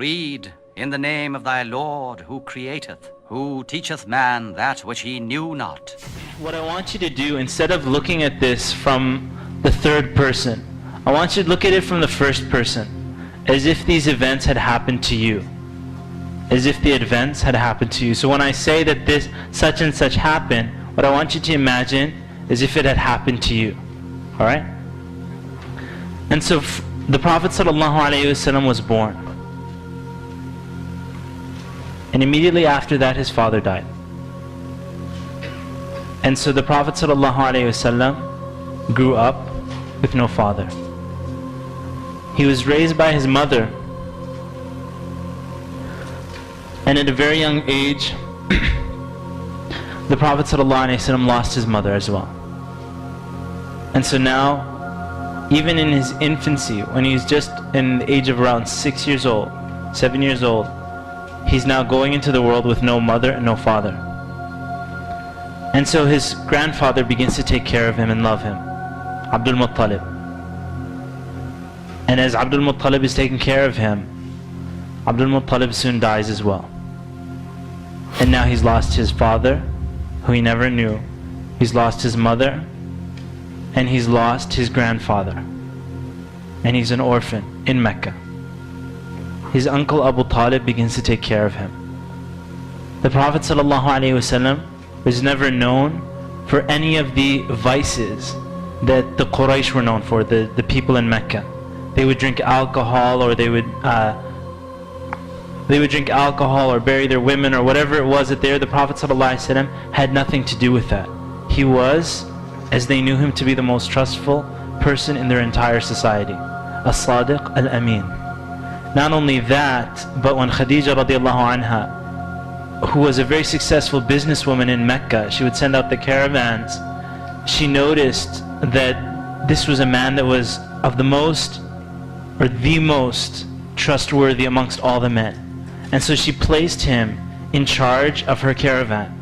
Read, in the name of thy Lord, who createth, who teacheth man that which he knew not. What I want you to do, instead of looking at this from the third person, I want you to look at it from the first person, as if these events had happened to you. As if the events had happened to you. So when I say that this such and such happened, what I want you to imagine is if it had happened to you. Alright? And so the Prophet ﷺ was born. And immediately after that his father died. And so the Prophet ﷺ grew up with no father. He was raised by his mother. And at a very young age, the Prophet ﷺ lost his mother as well. And so now, even in his infancy, when he's just in the age of around 6 years old, 7 years old, he's now going into the world with no mother and no father. And so his grandfather begins to take care of him and love him, Abdul Muttalib. And as Abdul Muttalib is taking care of him, Abdul Muttalib soon dies as well. And now he's lost his father, who he never knew. He's lost his mother, and he's lost his grandfather. And he's an orphan in Mecca. His uncle Abu Talib begins to take care of him. The Prophet ﷺ was never known for any of the vices that the Quraysh were known for, the people in Mecca. They would drink alcohol, or they would drink alcohol or bury their women or whatever it was that the Prophet ﷺ had nothing to do with that. He was, as they knew him to be, the most trustful person in their entire society. As-Sadiq al-Amin. Not only that, but when Khadija radiallahu anha, who was a very successful businesswoman in Mecca, she would send out the caravans, she noticed that this was a man that was of the most, or the most trustworthy amongst all the men. And so she placed him in charge of her caravan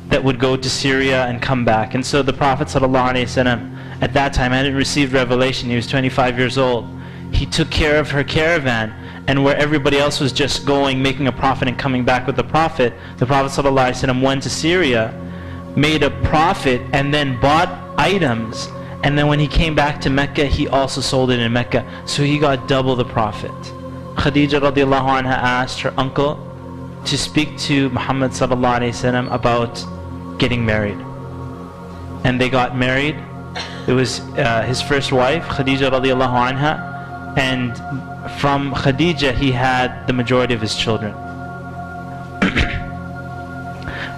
that would go to Syria and come back. And so the Prophet ﷺ at that time hadn't received revelation. He was 25 years old. He took care of her caravan, and where everybody else was just going, making a profit and coming back with the Prophet, the Prophet ﷺ went to Syria, made a profit, and then bought items. And then when he came back to Mecca, he also sold it in Mecca. So he got double the profit. Khadija radiallahu anha asked her uncle to speak to Muhammad sallallahu alayhi wasallam about getting married. And they got married. It was his first wife, Khadija radiallahu anha. And from Khadija he had the majority of his children.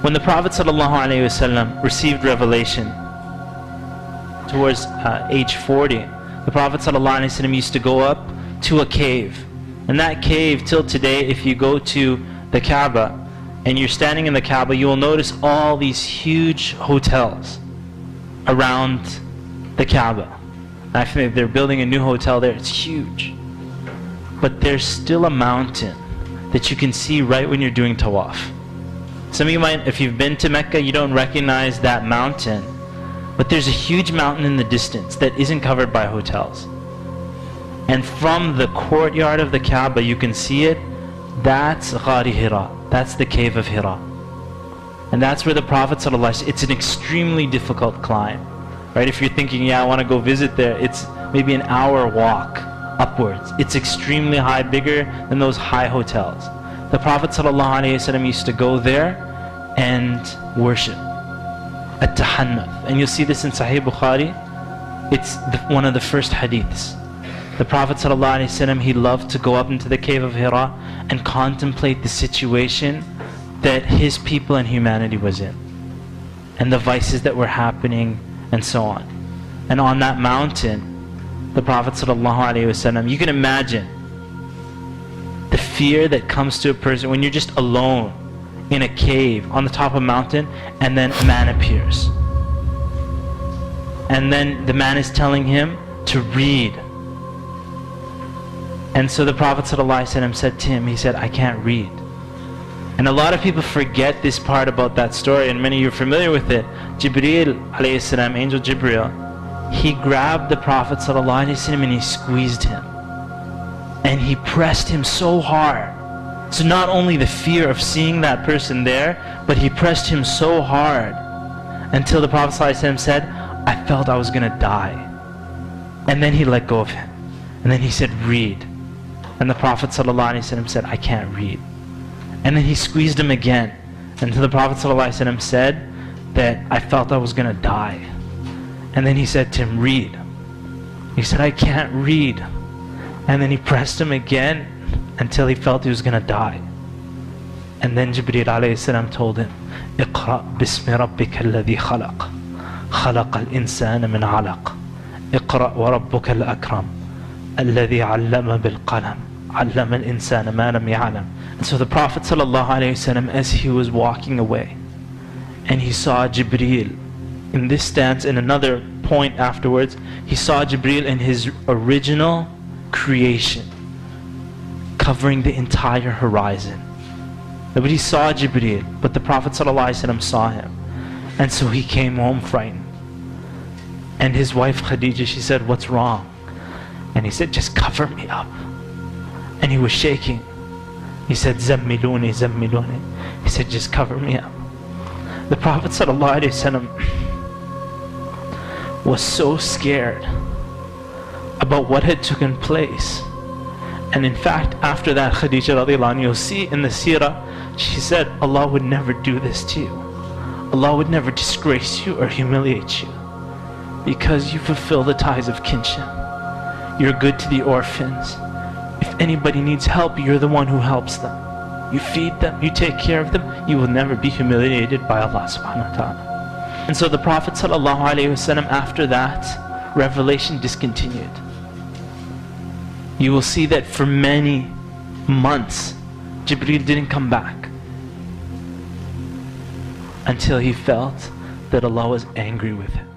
When the Prophet ﷺ received revelation towards age 40, the Prophet ﷺ used to go up to a cave. And that cave, till today, if you go to the Kaaba and you're standing in the Kaaba, you will notice all these huge hotels around the Kaaba. I think they're building a new hotel there. It's huge. But there's still a mountain that you can see right when you're doing tawaf. Some of you might, if you've been to Mecca, you don't recognize that mountain. But there's a huge mountain in the distance that isn't covered by hotels. And from the courtyard of the Kaaba, you can see it. That's Ghari Hira. That's the cave of Hira. And that's where the Prophet ﷺ, it's an extremely difficult climb. Right? If you're thinking, yeah, I want to go visit there, it's maybe an hour walk upwards. It's extremely high, bigger than those high hotels. The Prophet ﷺ used to go there and worship at Tahannuth. And you'll see this in Sahih Bukhari. It's one of the first hadiths. The Prophet ﷺ, he loved to go up into the cave of Hira and contemplate the situation that his people and humanity was in, and the vices that were happening, and so on. And on that mountain, the Prophet ﷺ, you can imagine the fear that comes to a person when you're just alone in a cave on the top of a mountain, and then a man appears. And then the man is telling him to read. And so the Prophet ﷺ said to him, he said, I can't read. And a lot of people forget this part about that story, and many of you are familiar with it. Jibreel alayhi salam, Angel Jibreel, he grabbed the Prophet ﷺ and he squeezed him. and he pressed him so hard. So not only the fear of seeing that person there, but he pressed him so hard until the Prophet ﷺ said, I felt I was gonna die. And then he let go of him. And then he said, read. And the Prophet ﷺ said, I can't read. And then he squeezed him again until the Prophet ﷺ said that I felt I was gonna die. And then he said to him, read. He said, I can't read. And then he pressed him again until he felt he was gonna die. And then Jibreel alayhi salam told him, اقرأ باسم ربك الذي خلق خلق الإنسان من علق اقرأ وربك الأكرم الذي علم بالقلم علم الإنسان ما لم يعلم. And so the Prophet ﷺ, as he was walking away, and he saw Jibreel in this stance, in another point afterwards, he saw Jibreel in his original creation, covering the entire horizon. Nobody saw Jibreel, but the Prophet ﷺ saw him. And so he came home frightened. And his wife Khadija, she said, what's wrong? And he said, just cover me up. And he was shaking. He said, Zammiluni, Zammiluni. He said, just cover me up. The Prophet ﷺ was so scared about what had taken place. And in fact, after that, Khadija radiallahu anha, you'll see in the seerah, she said, Allah would never do this to you. Allah would never disgrace you or humiliate you, because you fulfill the ties of kinship. You're good to the orphans. If anybody needs help, you're the one who helps them. You feed them, you take care of them, you will never be humiliated by Allah subhanahu wa ta'ala. And so the Prophet sallallahu alayhi wasallam, after that, revelation discontinued. You will see that for many months, Jibreel didn't come back until he felt that Allah was angry with him.